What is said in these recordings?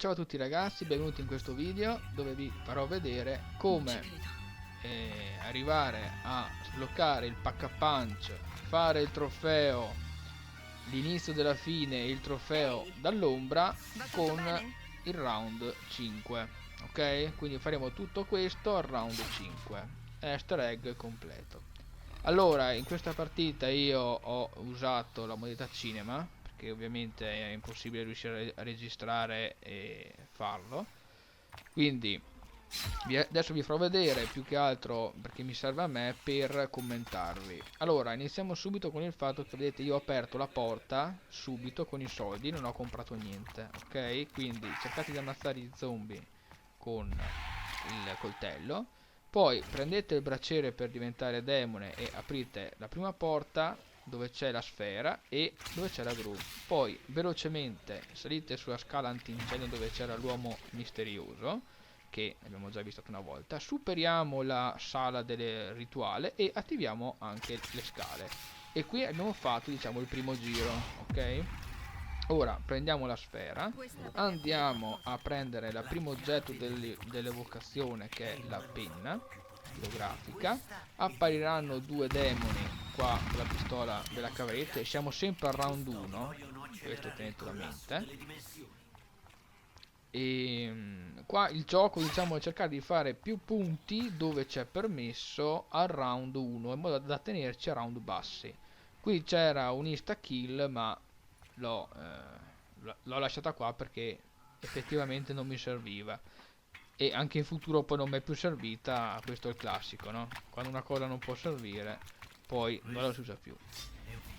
Ciao a tutti ragazzi, benvenuti in questo video dove vi farò vedere come arrivare a sbloccare il pack a punch, fare il trofeo, l'inizio della fine e il trofeo dall'ombra con il round 5. Ok? Quindi faremo tutto questo al round 5. Easter egg completo. Allora, in questa partita io ho usato la modalità cinema, perché ovviamente è impossibile riuscire a registrare e farlo. Quindi adesso vi farò vedere più che altro perché mi serve a me per commentarvi. Allora, iniziamo subito con il fatto che vedete io ho aperto la porta subito con i soldi, non ho comprato niente, ok? Quindi cercate di ammazzare i zombie con il coltello. Poi prendete il braciere per diventare demone e aprite la prima porta dove c'è la sfera e dove c'è la gru. Poi velocemente salite sulla scala antincendio dove c'era l'uomo misterioso, che abbiamo già visto una volta. Superiamo la sala del rituale e attiviamo anche le scale. E qui abbiamo fatto, diciamo, il primo giro, ok? Ora prendiamo la sfera, andiamo a prendere il primo oggetto dell'evocazione che è la penna stilografica. Appariranno due demoni qua con la pistola della cavretta e siamo sempre al round 1, questo tenetelo a mente. E qua il gioco, diciamo, è cercare di fare più punti dove c'è permesso al round 1 in modo da tenerci a round bassi. Qui c'era un insta kill ma l'ho lasciata qua perché effettivamente non mi serviva e anche in futuro poi non mi è più servita. Questo è il classico, no? Quando una cosa non può servire poi non la si usa più.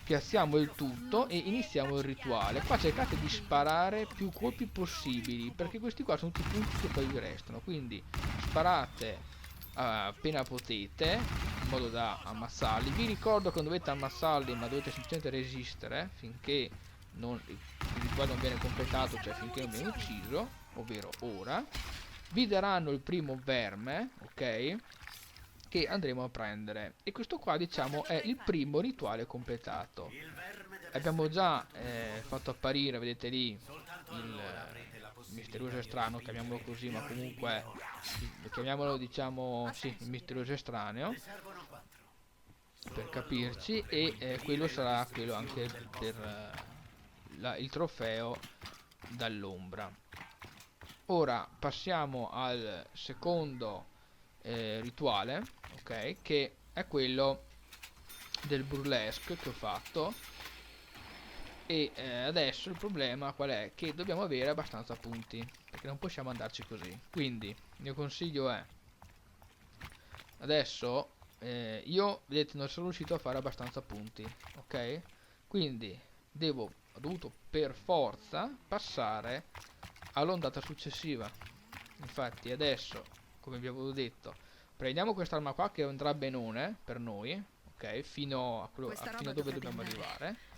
Piazziamo il tutto e iniziamo il rituale. Qua cercate di sparare più colpi possibili perché questi qua sono tutti punti che poi vi restano, quindi sparate appena potete in modo da ammazzarli. Vi ricordo che non dovete ammazzarli ma dovete semplicemente resistere finché il rituale non viene completato, cioè finché non viene ucciso, ovvero ora. Vi daranno il primo verme, ok? Che andremo a prendere, e questo qua diciamo è il primo rituale completato. Abbiamo già fatto apparire, vedete lì, il misterioso estraneo, chiamiamolo così, ma comunque chiamiamolo, diciamo, sì, il misterioso estraneo per capirci, e quello sarà quello anche per il trofeo dall'ombra. Ora passiamo al secondo rituale, ok, che è quello del burlesque che ho fatto. E adesso il problema qual è? Che dobbiamo avere abbastanza punti perché non possiamo andarci così. Quindi il mio consiglio è adesso io, vedete, non sono riuscito a fare abbastanza punti, ok? Quindi ho dovuto per forza passare all'ondata successiva. Infatti adesso, come vi avevo detto, prendiamo quest'arma qua che andrà benone per noi, ok? Fino a dove dobbiamo arrivare.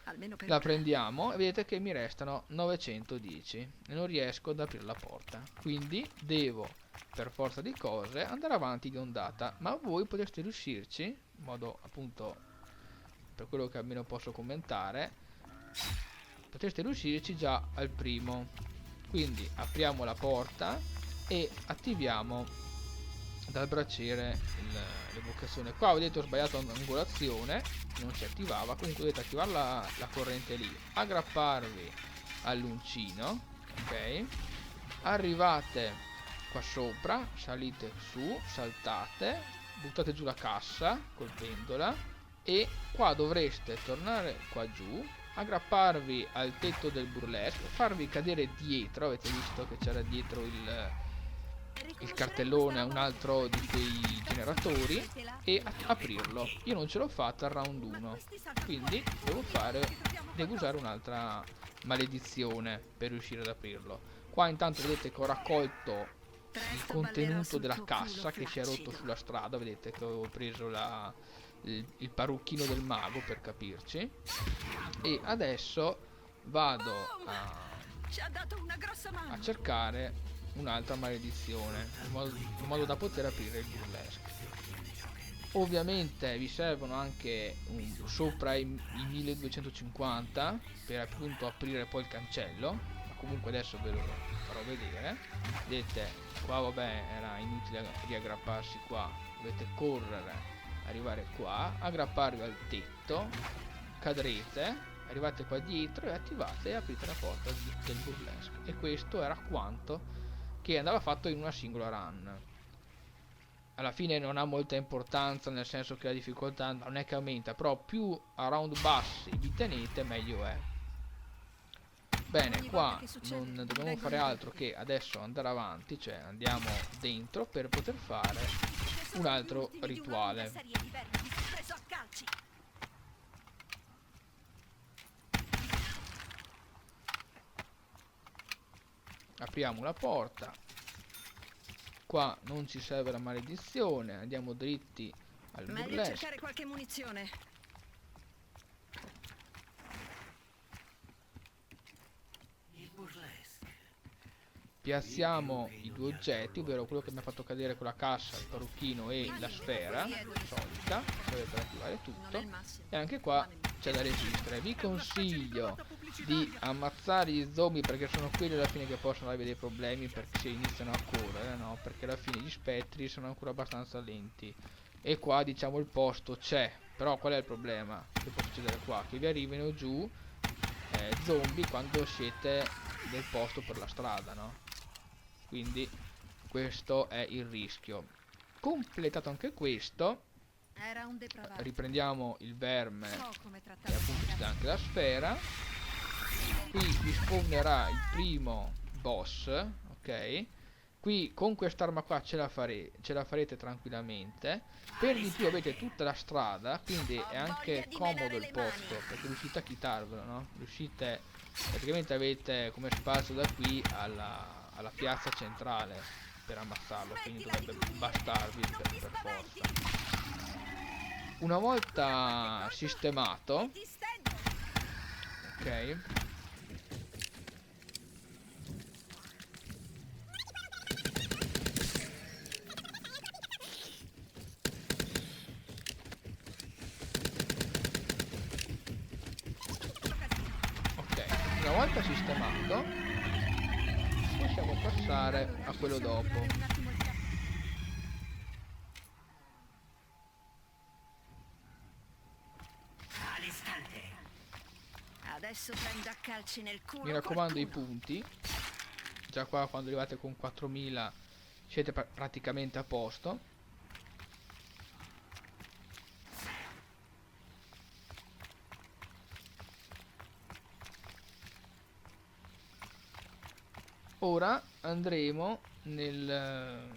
La prendiamo e vedete che mi restano 910 e non riesco ad aprire la porta. Quindi devo, per forza di cose, andare avanti di ondata. Ma voi potreste riuscirci, in modo appunto, per quello che almeno posso commentare, potreste riuscirci già al primo. Quindi apriamo la porta e attiviamo dal braciere l'evocazione. Qua vedete ho sbagliato un'angolazione, non si attivava. Comunque dovete attivare la corrente lì, aggrapparvi all'uncino, ok? Arrivate qua sopra, salite su, saltate, buttate giù la cassa colpendola e qua dovreste tornare qua giù, aggrapparvi al tetto del burlesque, farvi cadere dietro. Avete visto che c'era dietro il cartellone a un altro di quei generatori e aprirlo. Io non ce l'ho fatta al round 1, quindi devo usare un'altra maledizione per riuscire ad aprirlo. Qua intanto vedete che ho raccolto il contenuto della cassa che si è rotto sulla strada. Vedete che ho preso il parrucchino del mago, per capirci, e adesso vado a cercare un'altra maledizione in modo da poter aprire il burlesque. Ovviamente vi servono anche sopra i 1250 per appunto aprire poi il cancello, ma comunque adesso ve lo farò vedere. Vedete qua, vabbè, era inutile riaggrapparsi qua, dovete correre, arrivare qua, aggrapparvi al tetto, cadrete, arrivate qua dietro e attivate e aprite la porta del burlesque. E questo era quanto che andava fatto in una singola run. Alla fine non ha molta importanza, nel senso che la difficoltà non è che aumenta, però più a round bassi vi tenete meglio è. Bene, qua non dobbiamo fare altro che adesso andare avanti, cioè andiamo dentro per poter fare un altro rituale. Apriamo la porta. Qua non ci serve la maledizione, andiamo dritti al burlesque. Meglio cercare qualche munizione. Piazziamo i due oggetti, ovvero quello che mi ha fatto cadere con la cassa, il parrucchino e la sfera solita, per attivare tutto. E anche qua c'è da resistere. Vi consiglio di ammazzare gli zombie, perché sono quelli alla fine che possono avere dei problemi, perché se iniziano a correre, no? Perché alla fine gli spettri sono ancora abbastanza lenti. E qua diciamo il posto c'è, però qual è il problema che può succedere qua? Che vi arrivino giù zombie quando siete nel posto per la strada, no? Quindi questo è il rischio. Completato anche questo, riprendiamo il verme e appunto ci dà anche la sfera. Qui vi spawnerà il primo boss, ok? Qui con quest'arma qua ce la farete tranquillamente. Per di più avete tutta la strada, quindi è anche comodo il posto, perché riuscite a quitarvelo, no? Riuscite, praticamente avete come spazio da qui alla piazza centrale per ammazzarlo, quindi dovrebbe bastarvi per forza. Una volta sistemato, ok, una volta sistemato possiamo passare a quello dopo. Adesso prendo a calci nel culo. Mi raccomando, i punti. Già qua quando arrivate con 4000 siete praticamente a posto. Ora andremo nel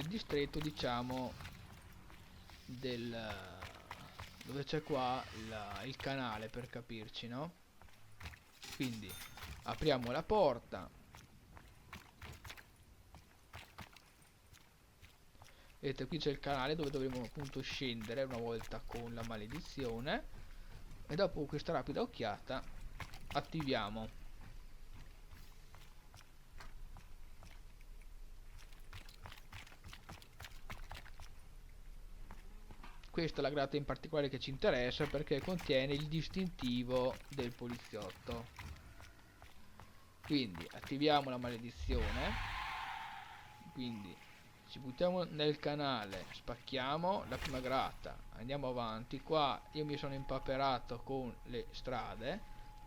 distretto, diciamo, dove c'è qua il canale, per capirci, no? Quindi apriamo la porta. Vedete, qui c'è il canale dove dovremo appunto scendere una volta con la maledizione. E dopo questa rapida occhiata attiviamo questa, è la grata in particolare che ci interessa, perché contiene il distintivo del poliziotto. Quindi attiviamo la maledizione, quindi ci buttiamo nel canale, spacchiamo la prima grata, andiamo avanti. Qua io mi sono impaperato con le strade,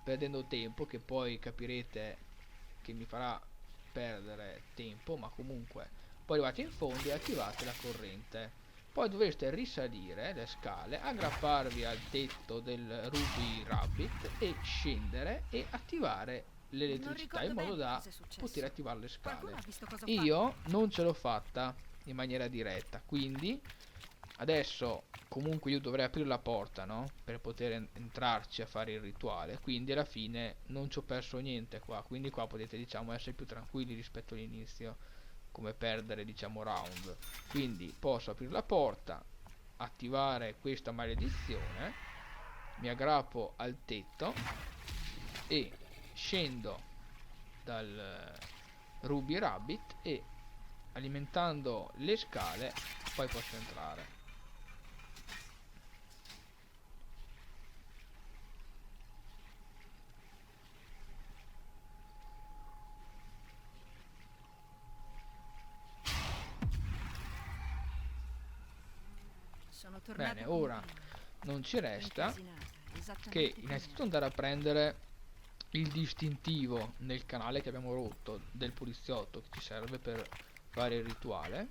perdendo tempo, che poi capirete che mi farà perdere tempo, ma comunque poi arrivate in fondo e attivate la corrente. Poi dovreste risalire le scale, aggrapparvi al tetto del Ruby Rabbit e scendere e attivare l'elettricità in modo da poter attivare le scale. Io non ce l'ho fatta in maniera diretta, quindi adesso comunque io dovrei aprire la porta, no? Per poter entrarci a fare il rituale, quindi alla fine non ci ho perso niente qua, quindi qua potete, diciamo, essere più tranquilli rispetto all'inizio, come perdere, diciamo, round. Quindi posso aprire la porta, attivare questa maledizione, mi aggrappo al tetto e scendo dal Ruby Rabbit e alimentando le scale poi posso entrare. Sono tornato Bene, come ora prima, non ci resta incasinata, esattamente che come innanzitutto era. andare a prendere il distintivo nel canale che abbiamo rotto del poliziotto, che ci serve per fare il rituale,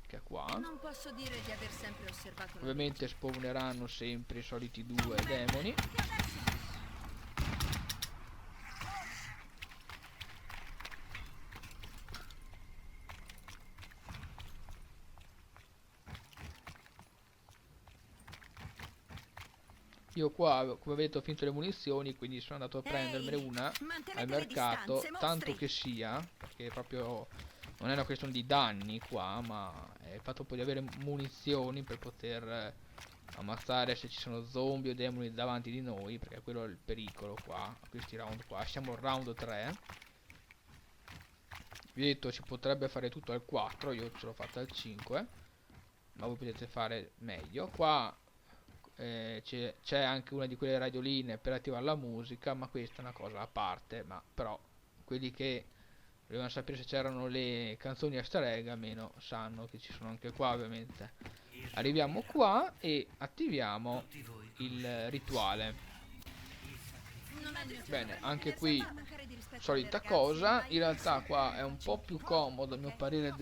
che è qua. Non posso dire di aver sempre osservato la Ovviamente legge. spawneranno sempre i soliti due demoni. Io qua, come vedete, ho finito le munizioni, quindi sono andato a prendermene Ehi, una al mantenete le mercato, distanze, tanto mostri! che sia, perché proprio non è una questione di danni qua, ma è il fatto poi di avere munizioni per poter ammazzare se ci sono zombie o demoni davanti di noi, perché quello è il pericolo qua, a questi round qua. Siamo al round 3. Vi ho detto ci potrebbe fare tutto al 4, io ce l'ho fatta al 5, ma voi potete fare meglio. Qua c'è anche una di quelle radioline per attivare la musica, ma questa è una cosa a parte. Ma però quelli che volevano sapere se c'erano le canzoni easter egg almeno sanno che ci sono anche qua, ovviamente. Arriviamo qua e attiviamo il rituale. Non è il mio Bene, genere. anche Mi è qui sempre mancare di rispetto alle solita ragazze, cosa. ma In io realtà sempre qua è un po' più comodo a mio parere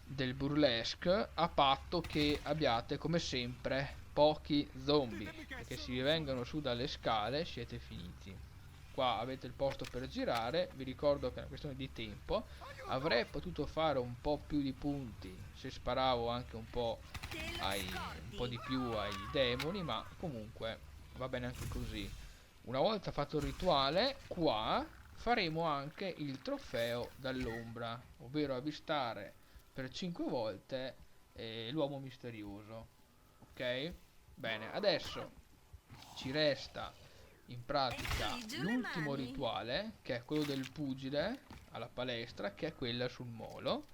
del burlesque, a patto che abbiate come sempre pochi zombie, perché se vi vengono su dalle scale siete finiti. Qua avete il posto per girare, vi ricordo che è una questione di tempo. Avrei potuto fare un po' più di punti se sparavo anche un po' te lo un po' scordi. di più ai demoni, ma comunque va bene anche così. Una volta fatto il rituale, qua faremo anche il trofeo dall'ombra, ovvero avvistare per 5 volte l'uomo misterioso. Ok? Bene, adesso ci resta in pratica Ehi, giù le l'ultimo mani. rituale, che è quello del pugile alla palestra, che è quella sul molo.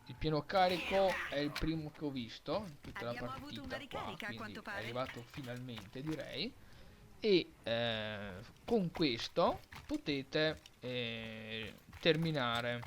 Il pieno carico è il primo che ho visto in tutta la Abbiamo avuto una partita qua, ricarica, a quindi quanto è pare. arrivato finalmente, direi. E con questo potete terminare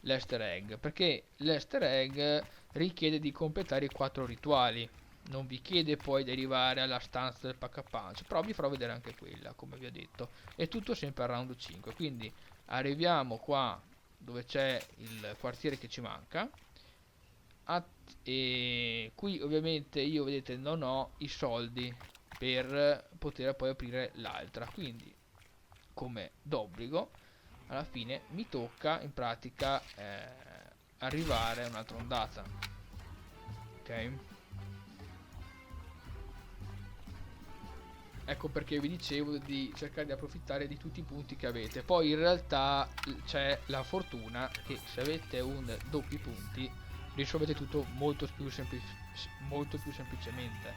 l'easter egg, perché l'easter egg richiede di completare i 4 rituali, non vi chiede poi di arrivare alla stanza del pack a punch, però vi farò vedere anche quella, come vi ho detto. È tutto sempre al round 5, quindi arriviamo qua dove c'è il quartiere che ci manca. E qui ovviamente io, vedete, non ho i soldi per poter poi aprire l'altra, quindi come d'obbligo alla fine mi tocca in pratica arrivare a un'altra ondata. Ok, ecco perché vi dicevo di cercare di approfittare di tutti i punti che avete. Poi in realtà c'è la fortuna che se avete un doppi punti risolvete tutto molto più semplicemente.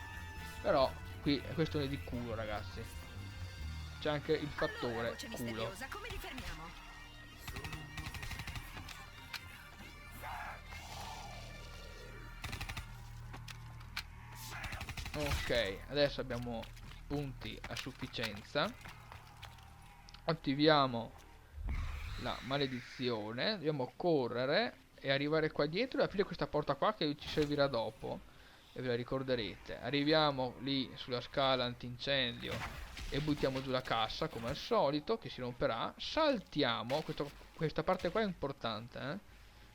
Però qui è questione di culo, ragazzi. C'è anche il Allora, fattore voce culo. misteriosa, come li fermiamo? Ok, adesso abbiamo punti a sufficienza. Attiviamo la maledizione. Dobbiamo correre e arrivare qua dietro e aprire questa porta qua che ci servirà dopo. E ve la ricorderete. Arriviamo lì sulla scala antincendio e buttiamo giù la cassa come al solito, che si romperà. Saltiamo, questa parte qua è importante,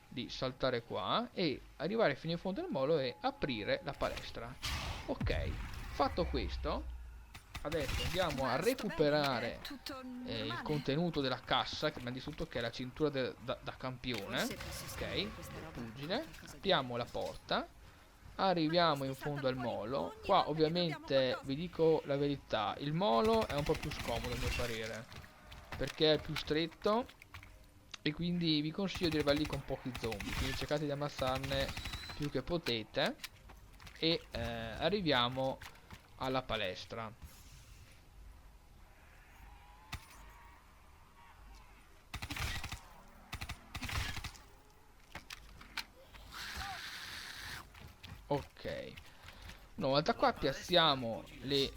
di saltare qua e arrivare fino in fondo al molo e aprire la palestra. Ok, fatto questo, adesso andiamo a Ma sto bene, è recuperare tutto il normale. contenuto della cassa, che abbiamo distrutto, che è la cintura da campione. Forse posso Ok, scambiare questa del roba per pugile. qualcosa di Apriamo la diverso. porta. Ma Arriviamo in questi fondo saltano al fuori molo. ogni Qua volta che proviamo ovviamente qualcosa. vi dico la verità, il molo è un po' più scomodo a mio parere, perché è più stretto e quindi vi consiglio di arrivare lì con pochi zombie, quindi cercate di ammassarne più che potete. E arriviamo alla palestra. Ok, una volta qua piazziamo le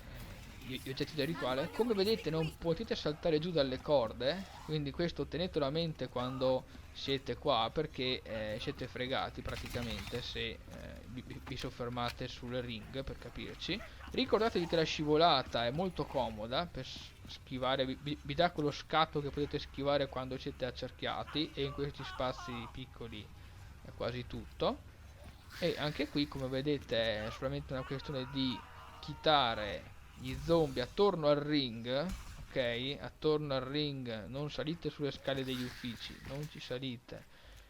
gli oggetti del rituale. Come vedete non potete saltare giù dalle corde, quindi questo tenetelo a mente quando siete qua, perché siete fregati praticamente se vi soffermate sul ring, per capirci. Ricordatevi che la scivolata è molto comoda per schivare, vi dà quello scatto che potete schivare quando siete accerchiati, e in questi spazi piccoli è quasi tutto. E anche qui, come vedete, è solamente una questione di chitare gli zombie attorno al ring, ok? Attorno al ring, non salite sulle scale degli uffici, non ci salite.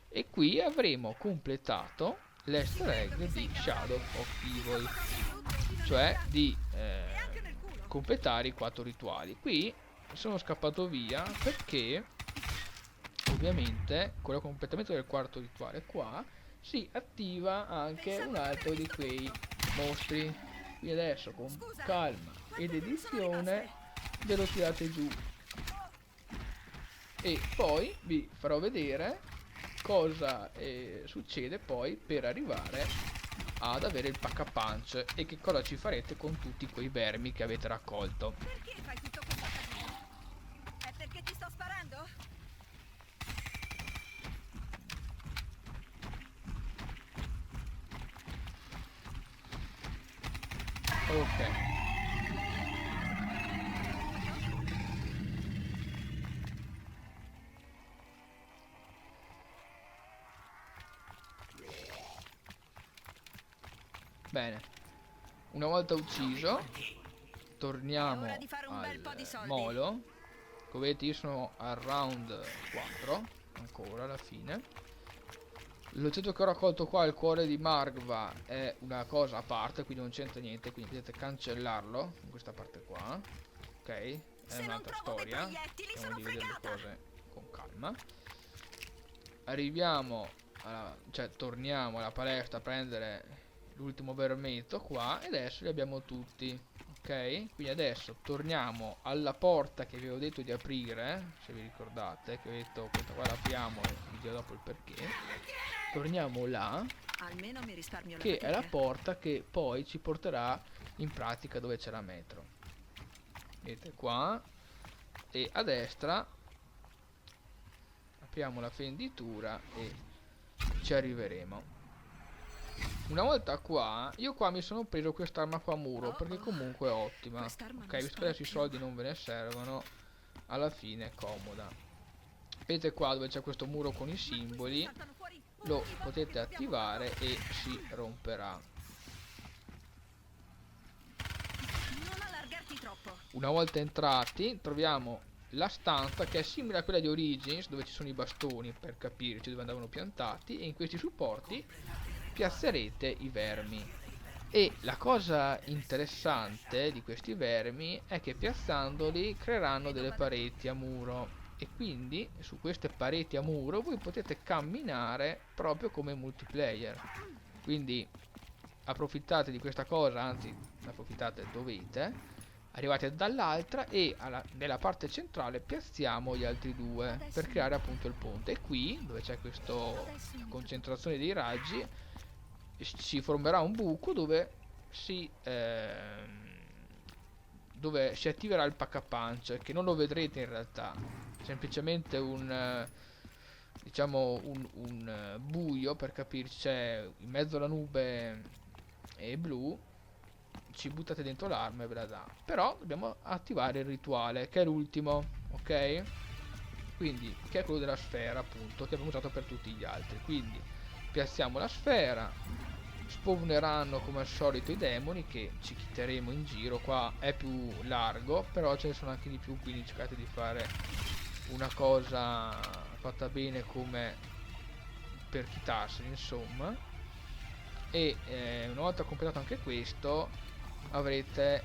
E qui avremo completato l'easter egg di Shadow of Evil, cioè di completare i 4 rituali. Qui sono scappato via perché ovviamente con il completamento del quarto rituale qua si attiva anche un altro di quei mostri. Quindi adesso con calma ed edizione ve lo tirate giù, e poi vi farò vedere cosa succede poi per arrivare ad avere il pack a punch e che cosa ci farete con tutti quei vermi che avete raccolto. Perché fai tutto questo casino? È perché ti sto sparando? Ok, bene, una volta ucciso torniamo È ora di fare un bel po' di al soldi. molo. Come vedete io sono al round 4 ancora alla fine. L'oggetto che ho raccolto qua, il cuore di Margva, è una cosa a parte, quindi non c'entra niente, quindi potete cancellarlo in questa parte qua. Ok, è Se non un'altra trovo dei storia, proiettili cerchiamo sono di vedere le fregata. cose con calma. Arriviamo cioè torniamo alla palestra a prendere l'ultimo vermetto qua, e adesso li abbiamo tutti. Ok, quindi adesso torniamo alla porta che vi avevo detto di aprire, se vi ricordate, che ho detto questa qua la apriamo e vi dirò dopo il perché. Torniamo là, Almeno mi risparmio la che è la fatica. porta che poi ci porterà in pratica dove c'è la metro. Vedete qua, e a destra apriamo la fenditura e ci arriveremo. Una volta qua, io qua mi sono preso quest'arma qua a muro, perché comunque è ottima. Quest'arma Ok, non visto che adesso i spara soldi più. non ve ne servono, alla fine è comoda. Vedete qua dove c'è questo muro con i simboli, Saltano fuori lo ogni volta potete che dobbiamo attivare farlo. e si romperà. Non allargarti troppo. Una volta entrati troviamo la stanza che è simile a quella di Origins, dove ci sono i bastoni, per capirci, dove andavano piantati, e in questi supporti piazzerete i vermi. E la cosa interessante di questi vermi è che piazzandoli creeranno delle pareti a muro, e quindi su queste pareti a muro voi potete camminare proprio come multiplayer. Quindi approfittate di questa cosa, anzi approfittate, dovete. Arrivate dall'altra e nella parte centrale piazziamo gli altri due per creare appunto il ponte. E qui, dove c'è questa concentrazione dei raggi, si formerà un buco dove si attiverà il pack a punch, che non lo vedrete in realtà, semplicemente diciamo un buio, per capirci, c'è in mezzo alla nube e blu, ci buttate dentro l'arma e ve la dà. Però dobbiamo attivare il rituale, che è l'ultimo, ok? Quindi, che è quello della sfera, appunto, che abbiamo usato per tutti gli altri. Quindi piazziamo la sfera, spawneranno come al solito i demoni che ci chiteremo in giro. Qua è più largo, però ce ne sono anche di più, quindi cercate di fare una cosa fatta bene come per chitarseli, insomma. E una volta completato anche questo avrete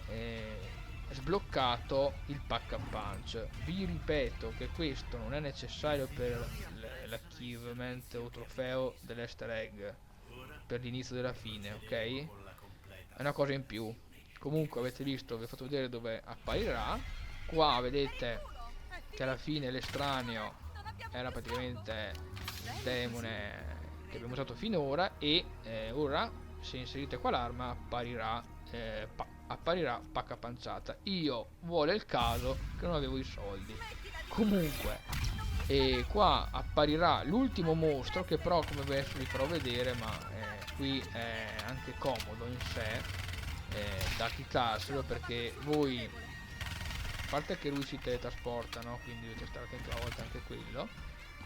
sbloccato il pack a punch. Vi ripeto che questo non è necessario per l'achievement o trofeo dell'easter egg, per l'inizio della fine, ok? È una cosa in più. Comunque avete visto, vi ho fatto vedere dove apparirà. Qua vedete che alla fine l'estraneo era praticamente il demone che abbiamo usato finora, e ora se inserite qua l'arma apparirà apparirà pacca panciata. Io vuole il caso che non avevo i soldi. Comunque, e qua apparirà l'ultimo mostro, che però come adesso vi farò vedere, ma qui è anche comodo in sé da chitarselo, perché voi, a parte che lui si teletrasporta, no? Quindi dovete stare attenti una volta anche quello,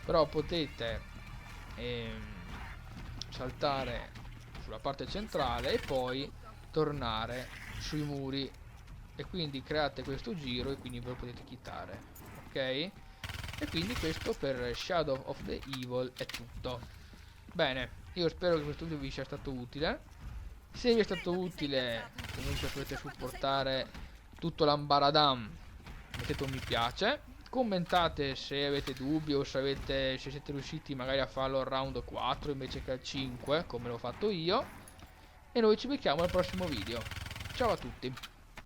però potete saltare sulla parte centrale e poi tornare sui muri, e quindi create questo giro e quindi ve lo potete chitare, ok? E quindi questo per Shadow of the Evil è tutto. Bene, io spero che questo video vi sia stato utile. Se vi è stato utile, comunque potete supportare tutto l'ambaradam, mettete un mi piace, commentate se avete dubbi o se siete riusciti magari a farlo al round 4 invece che al 5 come l'ho fatto io, e noi ci becchiamo al prossimo video. Ciao a tutti.